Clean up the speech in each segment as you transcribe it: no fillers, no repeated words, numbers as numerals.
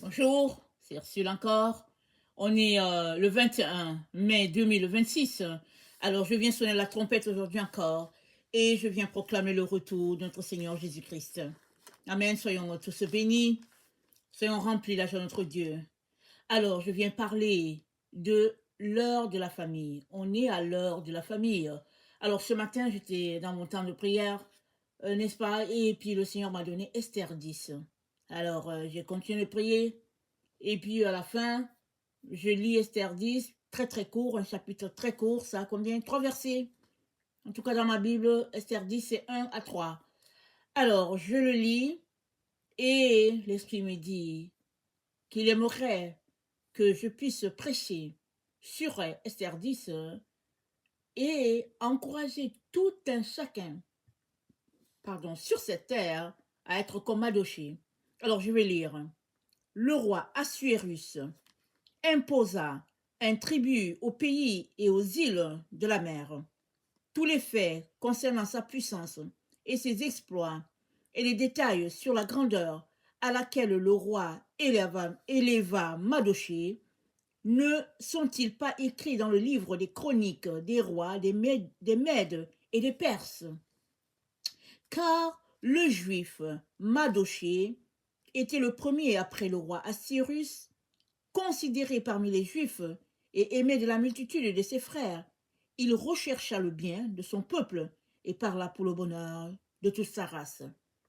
Bonjour, c'est Ursule encore. On est le 21 mai 2026. Alors, je viens sonner la trompette aujourd'hui encore et je viens proclamer le retour de notre Seigneur Jésus-Christ. Amen. Soyons tous bénis, soyons remplis la joie de notre Dieu. Alors, je viens parler de l'heure de la famille. On est à l'heure de la famille. Alors, ce matin, j'étais dans mon temps de prière, n'est-ce pas? Et puis, le Seigneur m'a donné Esther 10. Alors, j'ai continué de prier. Et puis à la fin, je lis Esther 10, très très court, un chapitre très court, ça a combien? 3 versets. En tout cas dans ma Bible, Esther 10, c'est 1 à 3. Alors, je le lis et l'Esprit me dit qu'il aimerait que je puisse prêcher sur Esther 10 et encourager tout un chacun, sur cette terre à être comme Madoché. Alors, je vais lire. Le roi Assuérus imposa un tribut aux pays et aux îles de la mer. Tous les faits concernant sa puissance et ses exploits et les détails sur la grandeur à laquelle le roi éleva Madoché ne sont-ils pas écrits dans le livre des chroniques des rois, des Mèdes et des Perses? Car le juif Madoché était le premier après le roi Assyrus, considéré parmi les Juifs et aimé de la multitude de ses frères. Il rechercha le bien de son peuple et parla pour le bonheur de toute sa race.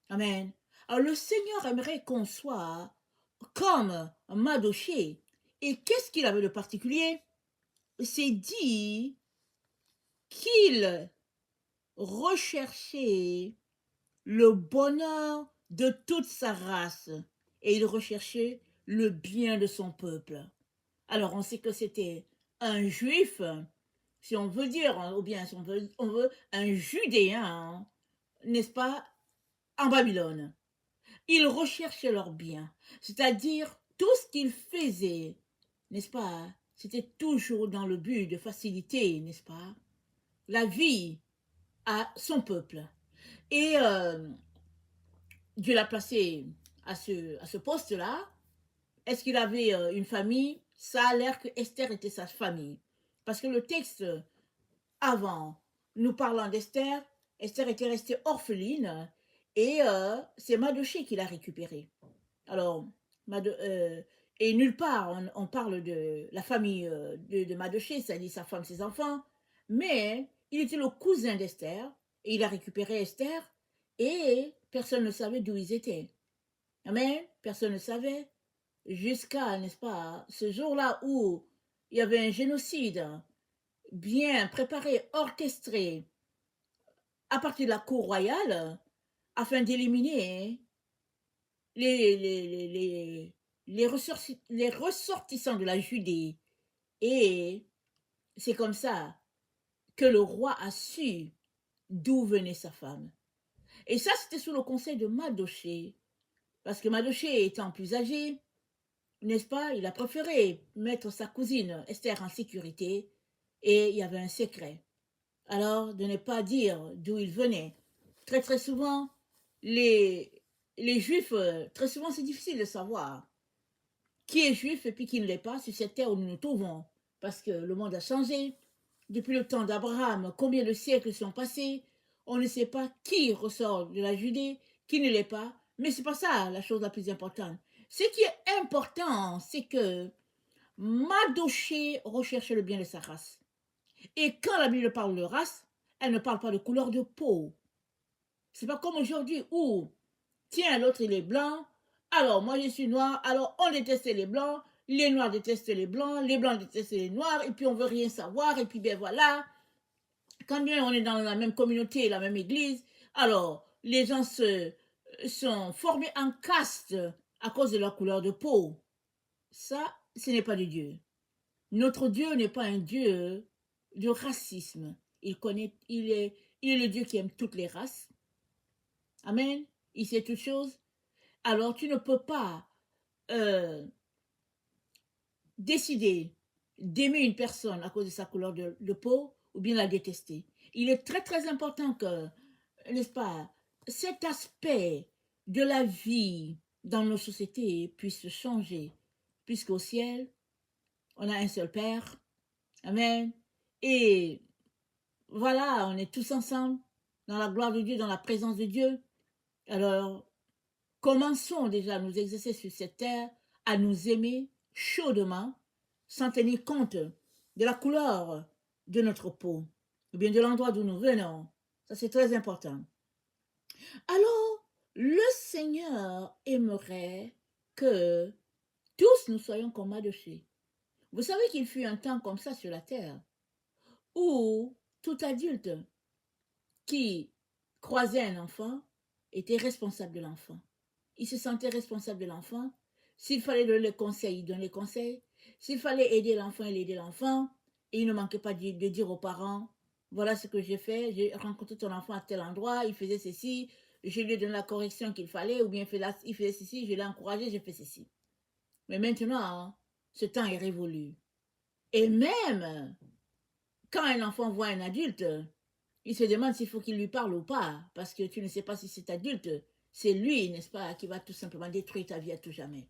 Amen. Alors le Seigneur aimerait qu'on soit comme Madoché. Et qu'est-ce qu'il avait de particulier? C'est dit qu'il recherchait le bonheur de toute sa race et il recherchait le bien de son peuple. Alors, on sait que c'était un juif, si on veut dire, ou bien si on veut un judéen, n'est-ce pas, en Babylone. Ils recherchaient leur bien, c'est-à-dire tout ce qu'ils faisaient, n'est-ce pas, c'était toujours dans le but de faciliter, n'est-ce pas, la vie à son peuple. Et Dieu l'a placé à ce poste-là. Est-ce qu'il avait une famille? Ça a l'air que Esther était sa famille. Parce que le texte avant, nous parlant d'Esther, Esther était restée orpheline et c'est Madoché qui l'a récupérée. Alors, et nulle part on parle de la famille de Madoché, c'est-à-dire sa femme, ses enfants, mais il était le cousin d'Esther et il a récupéré Esther et personne ne savait d'où ils étaient. Amen. Personne ne savait jusqu'à, n'est-ce pas, ce jour-là où il y avait un génocide bien préparé, orchestré à partir de la cour royale afin d'éliminer les ressortissants de la Judée. Et c'est comme ça que le roi a su d'où venait sa femme. Et ça, c'était sous le conseil de Madoché. Parce que Madoché étant plus âgé, n'est-ce pas, il a préféré mettre sa cousine Esther en sécurité et il y avait un secret. Alors, de ne pas dire d'où il venait. Très très souvent, les, les juifs, très souvent c'est difficile de savoir qui est juif et puis qui ne l'est pas sur cette terre où nous nous trouvons. Parce que le monde a changé. Depuis le temps d'Abraham, combien de siècles sont passés? On ne sait pas qui ressort de la Judée, qui ne l'est pas. Mais c'est pas ça la chose la plus importante. Ce qui est important, c'est que Madoché recherche le bien de sa race. Et quand la Bible parle de race, elle ne parle pas de couleur de peau. C'est pas comme aujourd'hui où, tiens, l'autre il est blanc, alors moi je suis noir, alors on déteste les blancs, les noirs détestent les blancs détestent les noirs, et puis on veut rien savoir, et puis ben voilà, quand bien on est dans la même communauté, la même église, alors les gens sont formés en caste à cause de leur couleur de peau. Ça, ce n'est pas de Dieu. Notre Dieu n'est pas un Dieu de racisme. Il est le Dieu qui aime toutes les races. Amen. Il sait toutes choses. Alors tu ne peux pas euh, décider d'aimer une personne à cause de sa couleur de peau ou bien la détester. Il est très très important que, n'est-ce pas, cet aspect de la vie, dans nos sociétés puisse changer, puisqu'au ciel, on a un seul Père. Amen. Et voilà, on est tous ensemble dans la gloire de Dieu, dans la présence de Dieu. Alors, commençons déjà à nous exercer sur cette terre, à nous aimer chaudement, sans tenir compte de la couleur de notre peau, ou bien de l'endroit d'où nous venons. Ça, c'est très important. Alors, le Seigneur aimerait que tous nous soyons comme Mardochée. Vous savez qu'il fut un temps comme ça sur la terre, où tout adulte qui croisait un enfant était responsable de l'enfant. Il se sentait responsable de l'enfant. S'il fallait donner les conseils, il donnait les conseils. S'il fallait aider l'enfant, il aidait l'enfant. Et il ne manquait pas de dire aux parents, voilà ce que j'ai fait, j'ai rencontré ton enfant à tel endroit, il faisait ceci, je lui ai donné la correction qu'il fallait, ou bien il faisait ceci, je l'ai encouragé, j'ai fait ceci. Mais maintenant, ce temps est révolu. Et même quand un enfant voit un adulte, il se demande s'il faut qu'il lui parle ou pas, parce que tu ne sais pas si cet adulte, c'est lui, n'est-ce pas, qui va tout simplement détruire ta vie à tout jamais.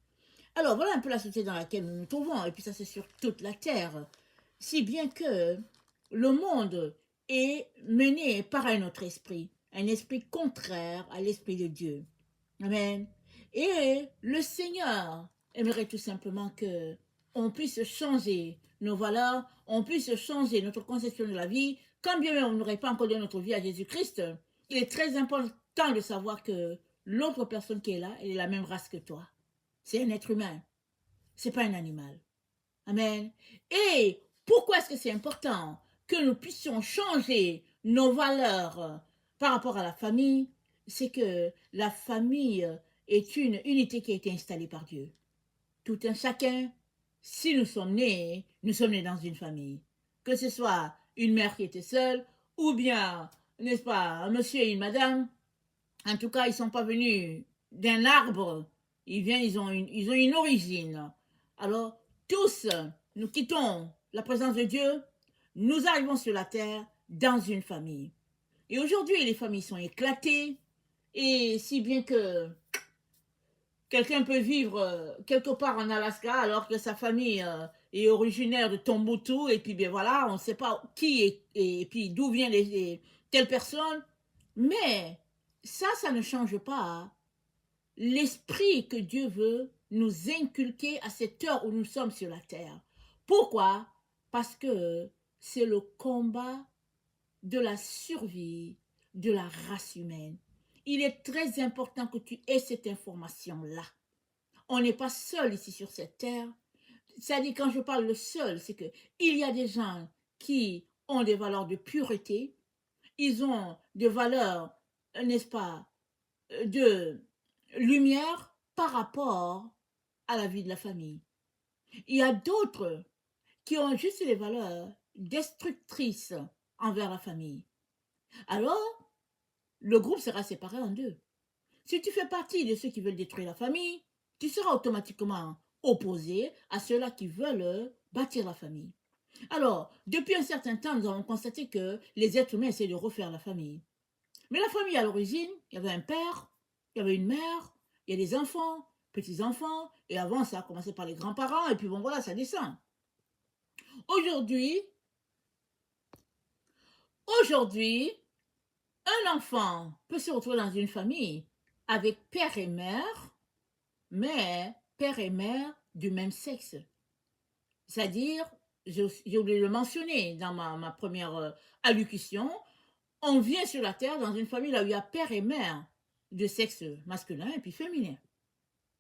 Alors voilà un peu la société dans laquelle nous nous trouvons, et puis ça c'est sur toute la terre, si bien que le monde est mené par un autre esprit, un esprit contraire à l'esprit de Dieu. Amen. Et le Seigneur aimerait tout simplement que on puisse changer nos valeurs, on puisse changer notre conception de la vie, quand bien même on n'aurait pas encore donné notre vie à Jésus-Christ. Il est très important de savoir que l'autre personne qui est là, elle est la même race que toi. C'est un être humain, c'est pas un animal. Amen. Et pourquoi est-ce que c'est important que nous puissions changer nos valeurs par rapport à la famille? C'est que la famille est une unité qui a été installée par Dieu. Tout un chacun, si nous sommes nés dans une famille. Que ce soit une mère qui était seule, ou bien, n'est-ce pas, un monsieur et une madame. En tout cas, ils ne sont pas venus d'un arbre. Ils ont une origine. Alors, tous, nous quittons la présence de Dieu, nous arrivons sur la terre dans une famille. Et aujourd'hui, les familles sont éclatées, et si bien que quelqu'un peut vivre quelque part en Alaska alors que sa famille est originaire de Tombouctou, et puis bien voilà, on ne sait pas qui est, et puis d'où vient telle personne. Mais ça ne change pas l'esprit que Dieu veut nous inculquer à cette heure où nous sommes sur la terre. Pourquoi? Parce que c'est le combat de la survie de la race humaine. Il est très important que tu aies cette information-là. On n'est pas seul ici sur cette terre. C'est-à-dire, quand je parle de seul, c'est qu'il y a des gens qui ont des valeurs de pureté, ils ont des valeurs, n'est-ce pas, de lumière par rapport à la vie de la famille. Il y a d'autres qui ont juste les valeurs destructrices envers la famille. Alors, le groupe sera séparé en deux. Si tu fais partie de ceux qui veulent détruire la famille, tu seras automatiquement opposé à ceux-là qui veulent bâtir la famille. Alors, depuis un certain temps, nous avons constaté que les êtres humains essaient de refaire la famille. Mais la famille, à l'origine, il y avait un père, il y avait une mère, il y a des enfants, petits-enfants, et avant, ça a commencé par les grands-parents, et puis bon, voilà, ça descend. Aujourd'hui, un enfant peut se retrouver dans une famille avec père et mère, mais père et mère du même sexe. C'est-à-dire, j'ai oublié de le mentionner dans ma première allocution, on vient sur la terre dans une famille là où il y a père et mère de sexe masculin et puis féminin.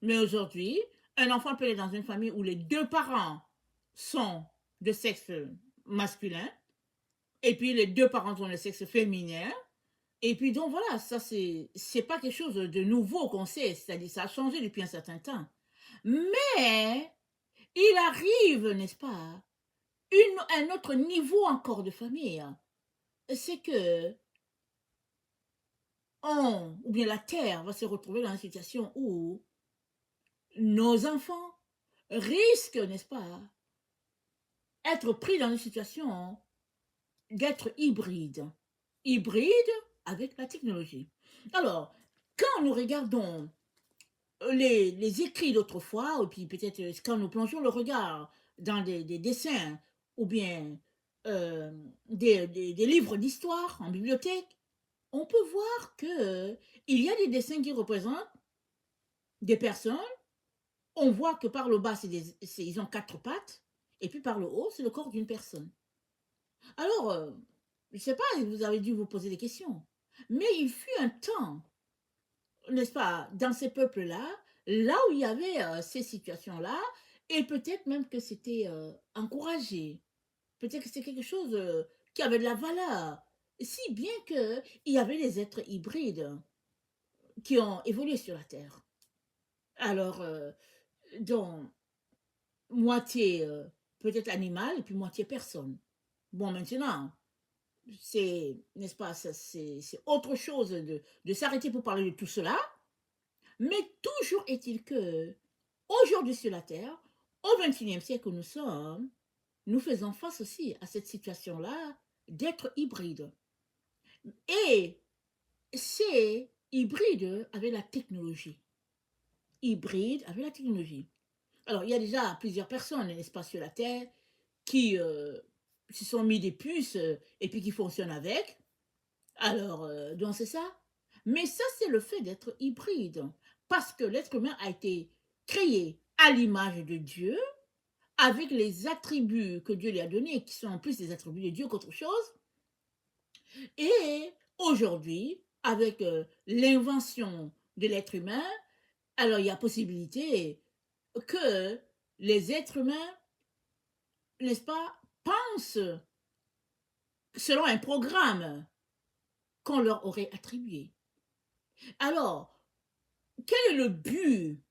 Mais aujourd'hui, un enfant peut être dans une famille où les deux parents sont de sexe masculin et puis les deux parents sont de sexe féminin. Et puis donc voilà, ça c'est pas quelque chose de nouveau qu'on sait, c'est-à-dire ça a changé depuis un certain temps. Mais il arrive, n'est-ce pas, un autre niveau encore de famille. C'est que ou bien la Terre va se retrouver dans une situation où nos enfants risquent, n'est-ce pas, être pris dans une situation d'être hybrides. Hybrides avec la technologie. Alors, quand nous regardons les écrits d'autrefois, et puis peut-être quand nous plongeons le regard dans des dessins ou bien euh, des livres d'histoire en bibliothèque, on peut voir que il y a des dessins qui représentent des personnes. On voit que par le bas, ils ont quatre pattes, et puis par le haut, c'est le corps d'une personne. Alors, je ne sais pas, vous avez dû vous poser des questions. Mais il fut un temps, n'est-ce pas, dans ces peuples-là, là où il y avait ces situations-là, et peut-être même que c'était encouragé. Peut-être que c'est quelque chose qui avait de la valeur. Si bien qu'il y avait des êtres hybrides qui ont évolué sur la Terre. Alors, donc, moitié peut-être animal et puis moitié personne. Bon, maintenant, c'est, n'est-ce pas, c'est autre chose de s'arrêter pour parler de tout cela, mais toujours est-il que, aujourd'hui sur la Terre, au XXIe siècle où nous sommes, nous faisons face aussi à cette situation-là d'être hybride. Et c'est hybride avec la technologie. Hybride avec la technologie. Alors, il y a déjà plusieurs personnes, n'est-ce pas, sur la Terre qui se sont mis des puces et puis qui fonctionnent avec. Alors, donc c'est ça. Mais ça, c'est le fait d'être hybride. Parce que l'être humain a été créé à l'image de Dieu, avec les attributs que Dieu lui a donnés, qui sont en plus des attributs de Dieu qu'autre chose. Et aujourd'hui, avec l'invention de l'être humain, alors il y a possibilité que les êtres humains, n'est-ce pas, pensent selon un programme qu'on leur aurait attribué. Alors, quel est le but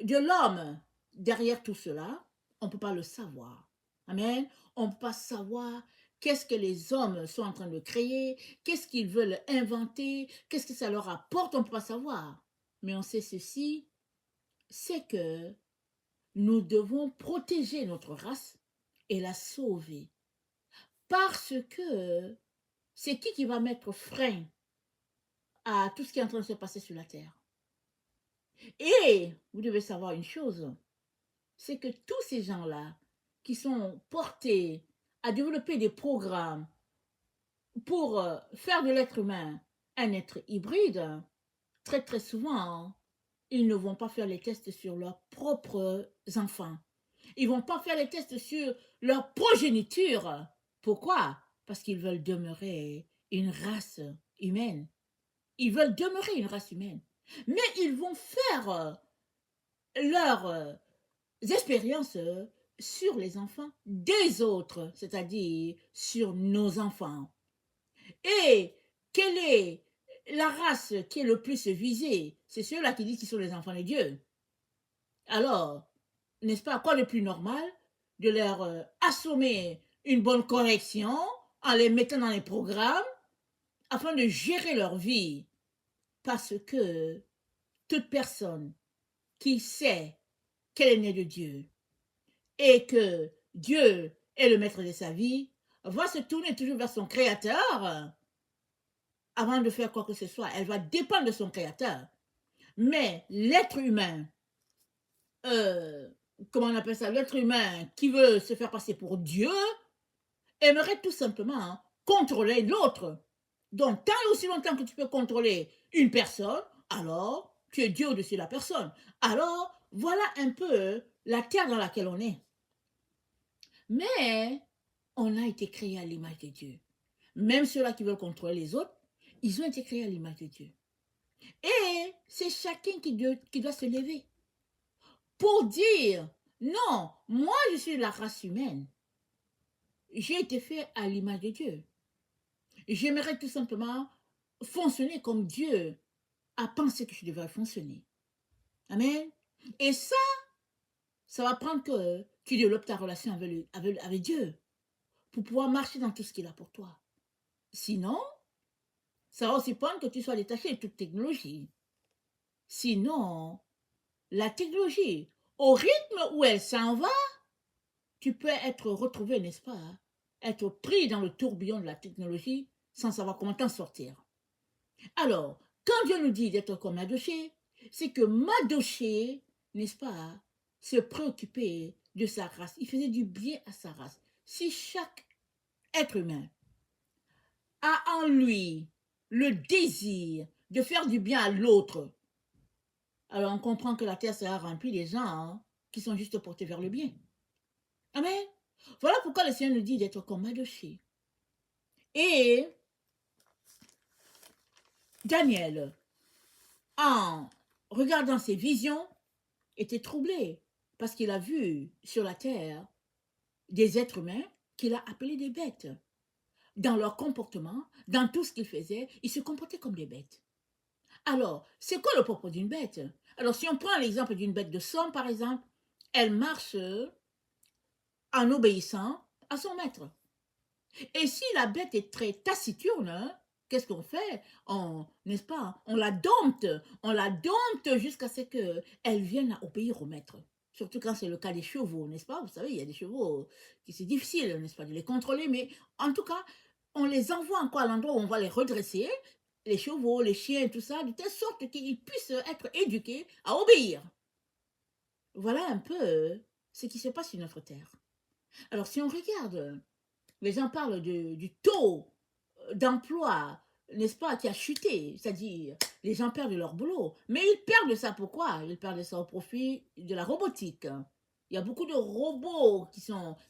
de l'homme derrière tout cela? On ne peut pas le savoir. Amen. On ne peut pas savoir qu'est-ce que les hommes sont en train de créer, qu'est-ce qu'ils veulent inventer, qu'est-ce que ça leur apporte, on ne peut pas savoir. Mais on sait ceci, c'est que nous devons protéger notre race et la sauver. Parce que c'est qui va mettre frein à tout ce qui est en train de se passer sur la terre? Et vous devez savoir une chose, c'est que tous ces gens-là qui sont portés à développer des programmes pour faire de l'être humain un être hybride, très très souvent, ils ne vont pas faire les tests sur leurs propres enfants. Ils ne vont pas faire les tests sur leur progéniture. Pourquoi? Parce qu'ils veulent demeurer une race humaine. Ils veulent demeurer une race humaine. Mais ils vont faire leurs expériences sur les enfants des autres, c'est-à-dire sur nos enfants. Et quelle est la race qui est le plus visée? C'est ceux-là qui disent qu'ils sont les enfants de Dieu. Alors, n'est-ce pas quoi de plus normal de leur assommer une bonne correction en les mettant dans les programmes afin de gérer leur vie? Parce que toute personne qui sait qu'elle est née de Dieu et que Dieu est le maître de sa vie va se tourner toujours vers son créateur avant de faire quoi que ce soit. Elle va dépendre de son créateur. Mais l'être humain, euh, comment on appelle ça, l'être humain qui veut se faire passer pour Dieu, aimerait tout simplement contrôler l'autre. Donc, tant et aussi longtemps que tu peux contrôler une personne, alors tu es Dieu au-dessus de la personne. Alors, voilà un peu la terre dans laquelle on est. Mais on a été créé à l'image de Dieu. Même ceux-là qui veulent contrôler les autres, ils ont été créés à l'image de Dieu. Et c'est chacun qui doit se lever pour dire, non, moi je suis de la race humaine. J'ai été fait à l'image de Dieu. J'aimerais tout simplement fonctionner comme Dieu a pensé que je devrais fonctionner. Amen. Et ça va prendre que tu développes ta relation avec Dieu pour pouvoir marcher dans tout ce qu'il a pour toi. Sinon, ça va aussi prendre que tu sois détaché de toute technologie. Sinon, la technologie, au rythme où elle s'en va, tu peux être retrouvé, n'est-ce pas, être pris dans le tourbillon de la technologie sans savoir comment t'en sortir. Alors, quand Dieu nous dit d'être comme Adoché, c'est que Madoché, n'est-ce pas, se préoccupait de sa race. Il faisait du bien à sa race. Si chaque être humain a en lui le désir de faire du bien à l'autre, alors on comprend que la terre sera remplie des gens qui sont juste portés vers le bien. Amen. Voilà pourquoi le Seigneur nous dit d'être comme Madoché. Et Daniel, en regardant ses visions, était troublé parce qu'il a vu sur la terre des êtres humains qu'il a appelés des bêtes. Dans leur comportement, dans tout ce qu'ils faisaient, ils se comportaient comme des bêtes. Alors, c'est quoi le propos d'une bête? Alors, si on prend l'exemple d'une bête de somme, par exemple, elle marche en obéissant à son maître. Et si la bête est très taciturne, qu'est-ce qu'on fait? N'est-ce pas? On la dompte jusqu'à ce qu'elle vienne à obéir au maître. Surtout quand c'est le cas des chevaux, n'est-ce pas? Vous savez, il y a des chevaux qui c'est difficile, n'est-ce pas, de les contrôler, mais en tout cas, on les envoie encore à l'endroit où on va les redresser, les chevaux, les chiens, tout ça, de telle sorte qu'ils puissent être éduqués à obéir. Voilà un peu ce qui se passe sur notre terre. Alors, si on regarde, les gens parlent du taux d'emploi, n'est-ce pas, qui a chuté, c'est-à-dire les gens perdent leur boulot. Mais ils perdent ça pourquoi? Ils perdent ça au profit de la robotique. Il y a beaucoup de robots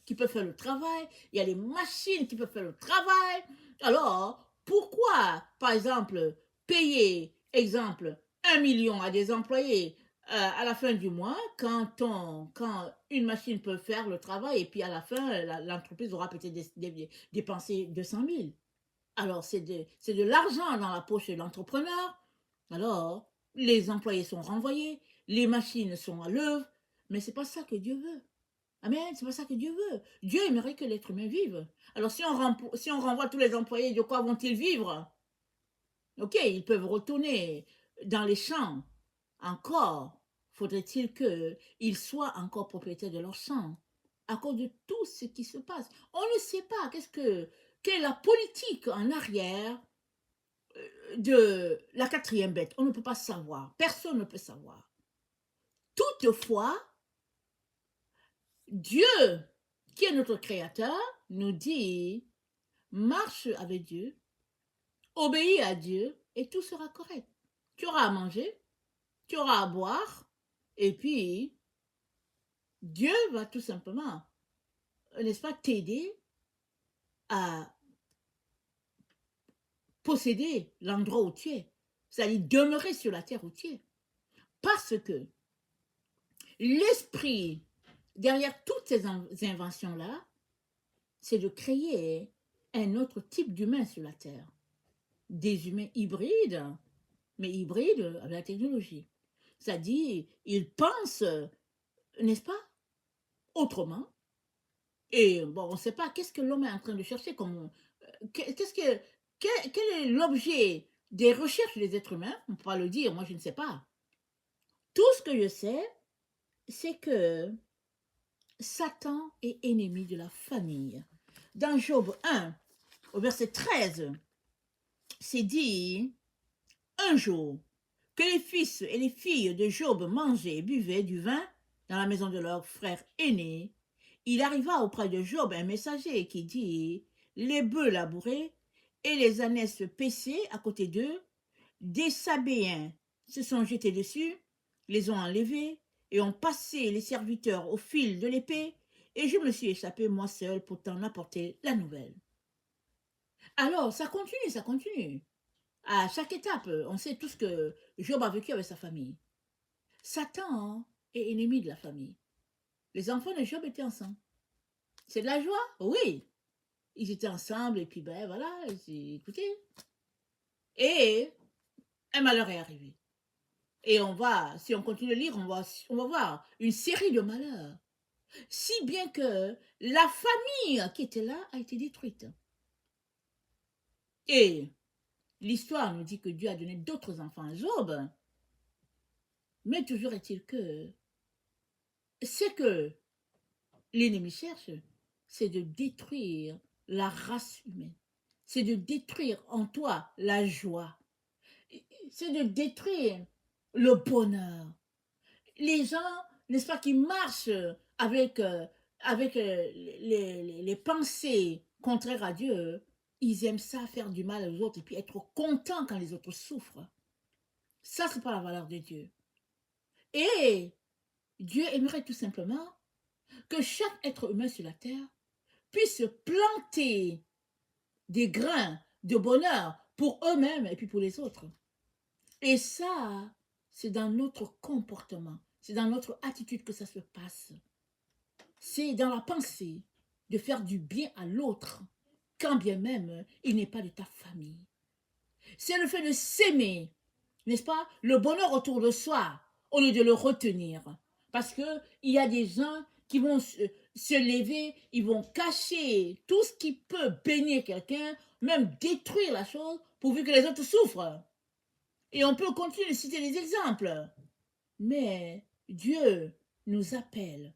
qui peuvent faire le travail, il y a des machines qui peuvent faire le travail. Alors, pourquoi, par exemple, payer, exemple, 1 million à des employés à la fin du mois quand une machine peut faire le travail et puis à la fin, l'entreprise aura peut-être dépensé 200 000. Alors, c'est de l'argent dans la poche de l'entrepreneur. Alors, les employés sont renvoyés, les machines sont à l'œuvre, mais c'est pas ça que Dieu veut. Amen, c'est pas ça que Dieu veut. Dieu aimerait que l'être humain vive. Alors, si on renvoie tous les employés, de quoi vont-ils vivre? Ok, ils peuvent retourner dans les champs. Encore faudrait-il qu'ils soient encore propriétaires de leurs champs à cause de tout ce qui se passe. On ne sait pas quelle est la politique en arrière de la quatrième bête. On ne peut pas savoir. Personne ne peut savoir. Toutefois, Dieu, qui est notre créateur, nous dit, marche avec Dieu, obéis à Dieu et tout sera correct. Tu auras à manger, tu auras à boire, et puis Dieu va tout simplement, n'est-ce pas, t'aider à posséder l'endroit où tu es, c'est-à-dire demeurer sur la terre où tu es. Parce que l'esprit derrière toutes ces inventions-là, c'est de créer un autre type d'humain sur la terre. Des humains hybrides, mais hybrides avec la technologie. C'est-à-dire, ils pensent, n'est-ce pas, autrement. Et bon, on ne sait pas qu'est-ce que l'homme est en train de chercher comme. Qu'est-ce que, quel est l'objet des recherches des êtres humains? On ne peut pas le dire, moi je ne sais pas. Tout ce que je sais, c'est que Satan est ennemi de la famille. Dans Job 1, au verset 13, c'est dit, un jour, que les fils et les filles de Job mangeaient et buvaient du vin dans la maison de leur frère aîné, il arriva auprès de Job un messager qui dit, les bœufs labourés et les ânesses paissés à côté d'eux, des Sabéens se sont jetés dessus, les ont enlevés et ont passé les serviteurs au fil de l'épée, et je me suis échappé moi seul pour t'en apporter la nouvelle. Alors, ça continue, ça continue. À chaque étape, on sait tout ce que Job a vécu avec sa famille. Satan est ennemi de la famille. Les enfants de Job étaient ensemble. C'est de la joie? Oui. Ils étaient ensemble et puis ben voilà, écoutez. Et un malheur est arrivé. Et si on continue de lire, on va voir une série de malheurs. Si bien que la famille qui était là a été détruite. Et l'histoire nous dit que Dieu a donné d'autres enfants à Job. Mais toujours est-il que ce que l'ennemi cherche, c'est de détruire la race humaine. C'est de détruire en toi la joie. C'est de détruire le bonheur. Les gens, n'est-ce pas, qui marchent avec, les pensées contraires à Dieu, ils aiment ça, faire du mal aux autres et puis être contents quand les autres souffrent. Ça, c'est pas la valeur de Dieu. Et Dieu aimerait tout simplement que chaque être humain sur la terre puisse planter des grains de bonheur pour eux-mêmes et puis pour les autres. Et ça, c'est dans notre comportement, c'est dans notre attitude que ça se passe. C'est dans la pensée de faire du bien à l'autre, quand bien même il n'est pas de ta famille. C'est le fait de s'aimer, n'est-ce pas, le bonheur autour de soi, au lieu de le retenir. Parce qu'il y a des gens qui vont se lever, ils vont cacher tout ce qui peut bénir quelqu'un, même détruire la chose, pourvu que les autres souffrent. Et on peut continuer de citer les exemples. Mais Dieu nous appelle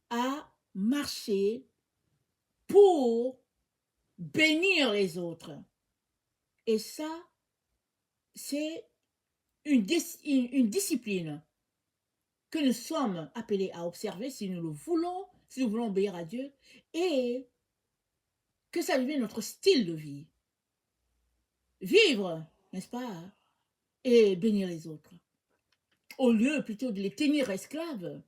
à marcher pour bénir les autres. Et ça, c'est une discipline que nous sommes appelés à observer si nous le voulons, si nous voulons obéir à Dieu, et que ça devienne notre style de vie. Vivre, n'est-ce pas, et bénir les autres. Au lieu plutôt de les tenir esclaves,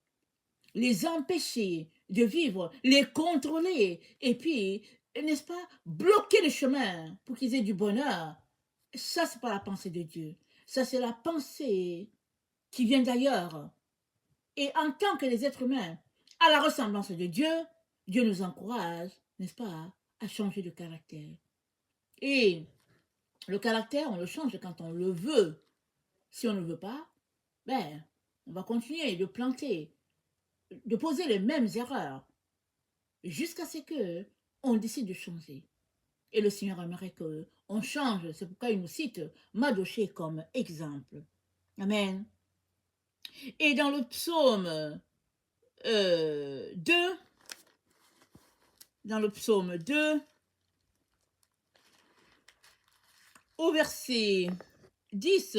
les empêcher de vivre, les contrôler, et puis, n'est-ce pas, bloquer le chemin pour qu'ils aient du bonheur. Ça, c'est pas la pensée de Dieu. Ça, c'est la pensée qui vient d'ailleurs. Et en tant que des êtres humains, à la ressemblance de Dieu, Dieu nous encourage, n'est-ce pas, à changer de caractère. Et le caractère, on le change quand on le veut. Si on ne veut pas, ben, on va continuer de planter, de poser les mêmes erreurs, jusqu'à ce que on décide de changer. Et le Seigneur aimerait qu'on change. C'est pourquoi il nous cite Madoché comme exemple. Amen. Et dans le psaume 2, au verset 10,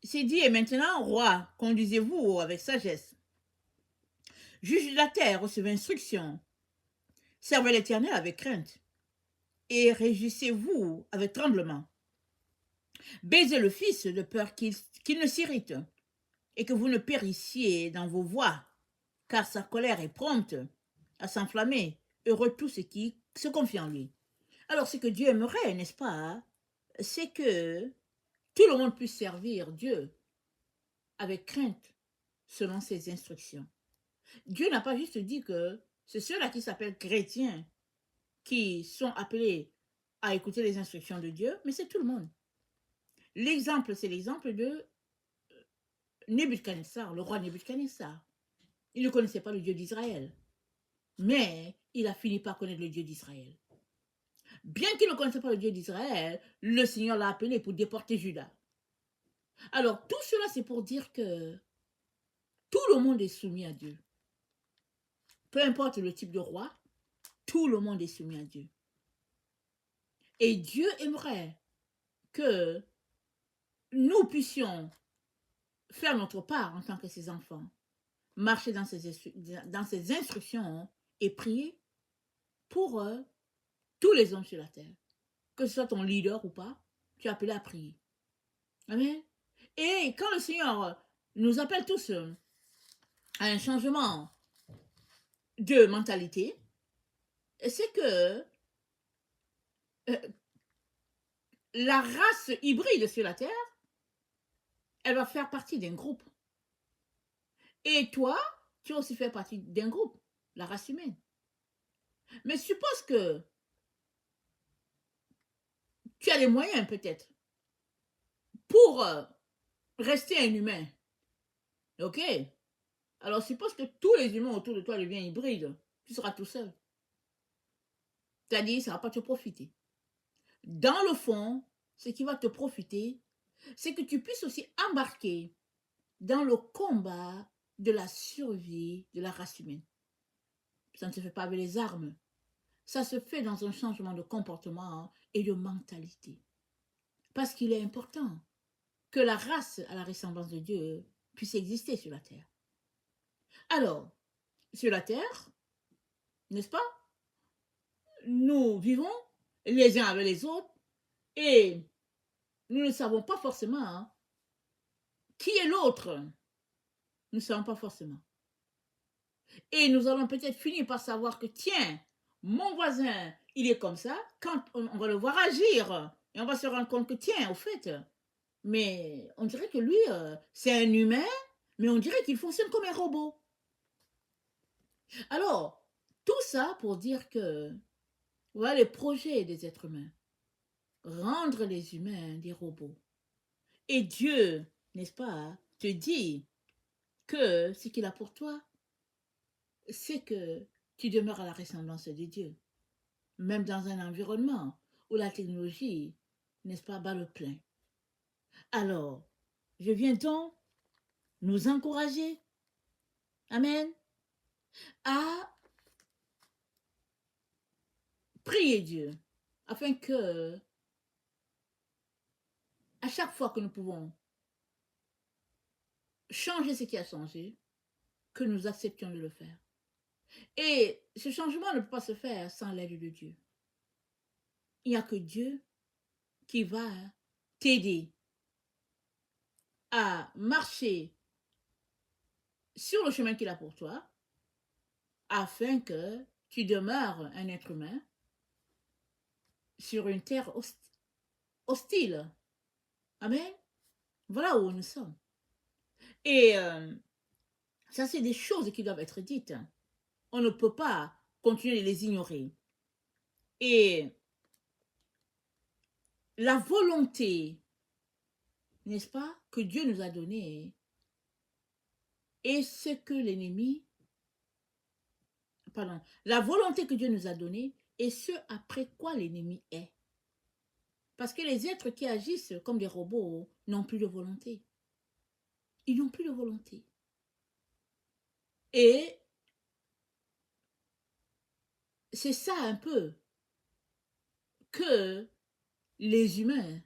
c'est dit, et maintenant, roi, conduisez-vous avec sagesse. Juge de la terre, recevez instruction. Servez l'Éternel avec crainte. Et réjouissez-vous avec tremblement. Baisez le Fils de peur qu'il ne s'irrite et que vous ne périssiez dans vos voies, car sa colère est prompte à s'enflammer. Heureux tous ceux qui se confient en lui. Alors, ce que Dieu aimerait, n'est-ce pas, c'est que tout le monde puisse servir Dieu avec crainte selon ses instructions. Dieu n'a pas juste dit que c'est ceux-là qui s'appellent chrétiens qui sont appelés à écouter les instructions de Dieu, mais c'est tout le monde. L'exemple, c'est l'exemple de Nebuchadnezzar, le roi Nebuchadnezzar. Il ne connaissait pas le Dieu d'Israël, mais il a fini par connaître le Dieu d'Israël. Bien qu'il ne connaissait pas le Dieu d'Israël, le Seigneur l'a appelé pour déporter Juda. Alors, tout cela, c'est pour dire que tout le monde est soumis à Dieu. Peu importe le type de roi, tout le monde est soumis à Dieu. Et Dieu aimerait que nous puissions faire notre part en tant que ses enfants, marcher dans ses instructions et prier pour tous les hommes sur la terre. Que ce soit ton leader ou pas, tu es appelé à prier. Amen. Et quand le Seigneur nous appelle tous à un changement de mentalité, c'est que la race hybride sur la terre, elle va faire partie d'un groupe. Et toi, tu vas aussi faire partie d'un groupe, la race humaine. Mais suppose que tu as les moyens peut-être pour rester un humain. Ok? Alors suppose que tous les humains autour de toi deviennent hybrides. Tu seras tout seul. C'est-à-dire, ça ne va pas te profiter. Dans le fond, ce qui va te profiter, c'est que tu puisses aussi embarquer dans le combat de la survie de la race humaine. Ça ne se fait pas avec les armes. Ça se fait dans un changement de comportement et de mentalité. Parce qu'il est important que la race à la ressemblance de Dieu puisse exister sur la terre. Alors, sur la terre, n'est-ce pas? Nous vivons les uns avec les autres et nous ne savons pas forcément qui est l'autre. Nous ne savons pas forcément. Et nous allons peut-être finir par savoir que, tiens, mon voisin, il est comme ça, quand on va le voir agir, et on va se rendre compte que, tiens, au fait, mais on dirait que lui, c'est un humain, mais on dirait qu'il fonctionne comme un robot. Alors, tout ça pour dire que, voilà les projets des êtres humains, rendre les humains des robots. Et Dieu, n'est-ce pas, te dit que ce qu'il a pour toi, c'est que tu demeures à la ressemblance de Dieu, même dans un environnement où la technologie, n'est-ce pas, bat le plein. Alors, je viens donc nous encourager, amen, à prier Dieu, afin que, à chaque fois que nous pouvons changer ce qui a changé, que nous acceptions de le faire. Et ce changement ne peut pas se faire sans l'aide de Dieu. Il n'y a que Dieu qui va t'aider à marcher sur le chemin qu'il a pour toi, afin que tu demeures un être humain sur une terre hostile. Amen. Voilà où nous sommes. Et ça, c'est des choses qui doivent être dites. On ne peut pas continuer de les ignorer. Et la volonté, n'est-ce pas, que Dieu nous a donnée, et ce que l'ennemi, pardon, la volonté que Dieu nous a donnée, et ce après quoi l'ennemi est. Parce que les êtres qui agissent comme des robots n'ont plus de volonté. Ils n'ont plus de volonté. Et c'est ça un peu que les humains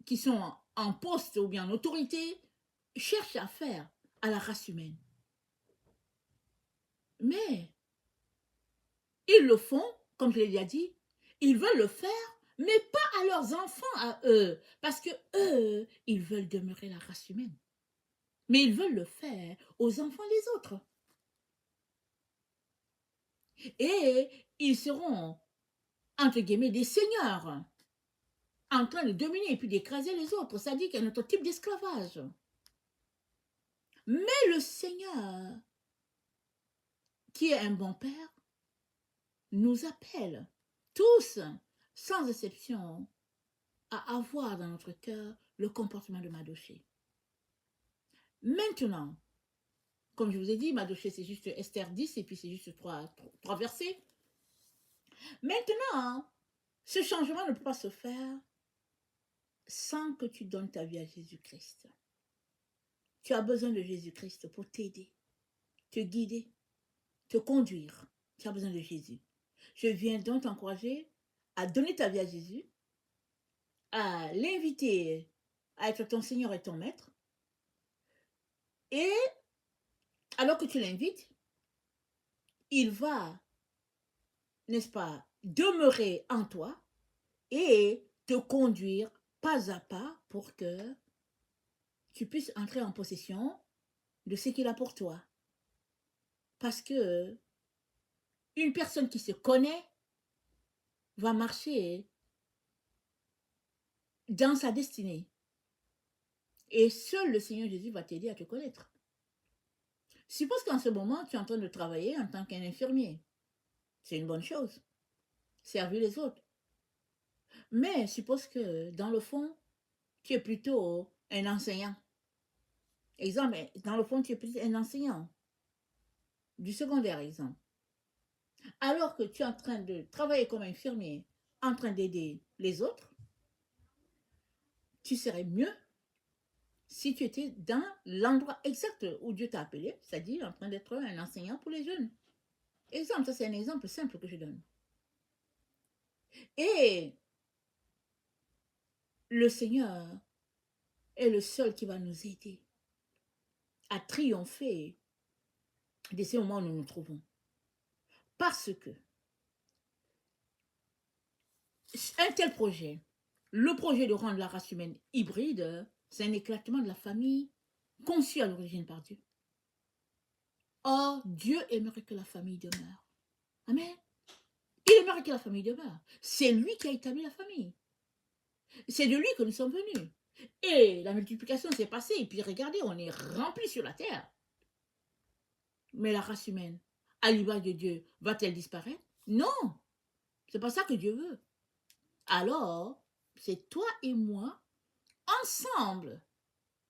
qui sont en poste ou bien en autorité cherchent à faire à la race humaine. Mais ils le font, comme je l'ai déjà dit, ils veulent le faire, mais pas à leurs enfants, à eux, parce que eux, ils veulent demeurer la race humaine. Mais ils veulent le faire aux enfants des autres. Et ils seront, entre guillemets, des seigneurs, en train de dominer et puis d'écraser les autres. Ça dit qu'il y a un autre type d'esclavage. Mais le Seigneur, qui est un bon Père, nous appelle tous, sans exception, à avoir dans notre cœur le comportement de Mardochée. Maintenant, comme je vous ai dit, Mardochée, c'est juste Esther 10 et puis c'est juste trois versets. Maintenant, ce changement ne peut pas se faire sans que tu donnes ta vie à Jésus-Christ. Tu as besoin de Jésus-Christ pour t'aider, te guider, te conduire. Tu as besoin de Jésus. Je viens donc t'encourager à donner ta vie à Jésus, à l'inviter à être ton Seigneur et ton Maître. Et alors que tu l'invites, il va, n'est-ce pas, demeurer en toi et te conduire pas à pas pour que tu puisses entrer en possession de ce qu'il a pour toi. Parce que une personne qui se connaît va marcher dans sa destinée. Et seul le Seigneur Jésus va t'aider à te connaître. Suppose qu'en ce moment, tu es en train de travailler en tant qu'un infirmier. C'est une bonne chose. Servir les autres. Mais suppose que, dans le fond, tu es plutôt un enseignant. Exemple, dans le fond, tu es plutôt un enseignant. Du secondaire, exemple. Alors que tu es en train de travailler comme infirmier, en train d'aider les autres, tu serais mieux si tu étais dans l'endroit exact où Dieu t'a appelé, c'est-à-dire en train d'être un enseignant pour les jeunes. Exemple, ça c'est un exemple simple que je donne. Et le Seigneur est le seul qui va nous aider à triompher de ces moments où nous nous trouvons. Parce que un tel projet, le projet de rendre la race humaine hybride, c'est un éclatement de la famille conçue à l'origine par Dieu. Or, Dieu aimerait que la famille demeure. Amen. Il aimerait que la famille demeure. C'est lui qui a établi la famille. C'est de lui que nous sommes venus. Et la multiplication s'est passée. Et puis regardez, on est rempli sur la terre. Mais la race humaine, à l'image de Dieu, va-t-elle disparaître? Non. C'est pas ça que Dieu veut. Alors, c'est toi et moi, ensemble,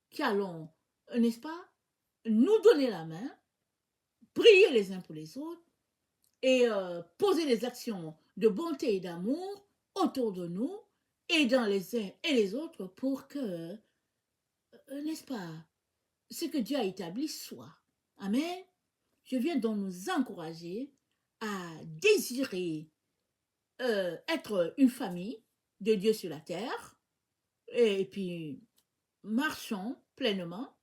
qui allons, n'est-ce pas, nous donner la main, prier les uns pour les autres et poser des actions de bonté et d'amour autour de nous, aidant les uns et les autres pour que, n'est-ce pas, ce que Dieu a établi soit. Amen. Je viens donc nous encourager à désirer être une famille de Dieu sur la terre et puis marchons pleinement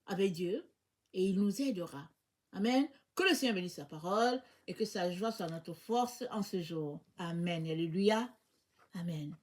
avec Dieu et il nous aidera. Amen. Que le Seigneur bénisse sa parole et que sa joie soit notre force en ce jour. Amen. Alléluia. Amen.